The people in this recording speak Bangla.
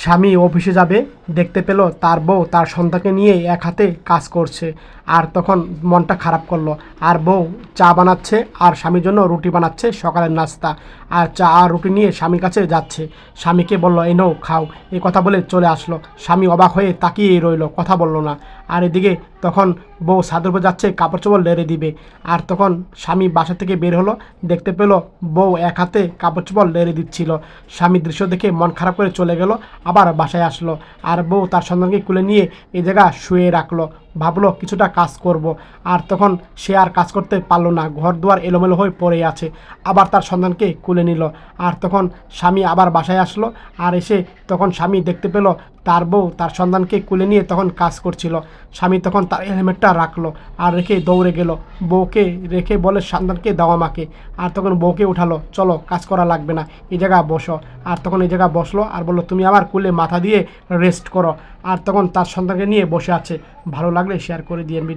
স্বামী অফিসে যাবে, দেখতে পেল তার বউ তার সন্তানকে নিয়ে এক হাতে কাজ করছে। আর তখন মনটা খারাপ করলো। আর বউ চা বানাচ্ছে আর স্বামীর জন্য রুটি বানাচ্ছে সকালের নাস্তা। আর চা আর রুটি নিয়ে স্বামীর কাছে যাচ্ছে। স্বামীকে বলল, এই নাও খাও। এই কথা বলে চলে আসলো। স্বামী অবাক হয়ে তাকিয়ে রইল, কথা বলল না। আর এদিকে তখন বউ ছাদের উপর যাচ্ছে কাপড় চোপড় লেড়ে দিবে। আর তখন স্বামী বাসা থেকে বের হলো, দেখতে পেল বউ এক হাতে কাপড় চোপড় লেড়ে দিচ্ছিল। স্বামী দৃশ্য দেখে মন খারাপ করে চলে গেল, আবার বাসায় আসলো। আর বউ তার সন্তানকে কুলে নিয়ে এই জায়গা শুয়ে রাখলো। ভাবলো কিছুটা কাজ করব। আর তখন সে আর কাজ করতে পারলো না, ঘর দুয়ার এলোমেলো হয়ে পড়ে আছে। আবার তার সন্তানকে কুলে নিল। আর তখন স্বামী আবার বাসায় আসলো। আর এসে তখন স্বামী দেখতে পেল তার বউ তার সন্তানকে কুলে নিয়ে তখন কাজ করছিল। স্বামী তখন তার হেলমেটটা রাখলো আর রেখে দৌড়ে গেল। বউকে রেখে বলে, সন্তানকে দাও আমাকে। আর তখন বউকে উঠালো, চলো কাজ করা লাগবে না, এই জায়গা বসো। আর তখন এই জায়গা বসলো আর বললো, তুমি আমার কুলে মাথা দিয়ে রেস্ট করো। আর তখন তার সন্তানকে নিয়ে বসে আছে। ভালো লাগলে শেয়ার করে দিয়েন ভিডিও।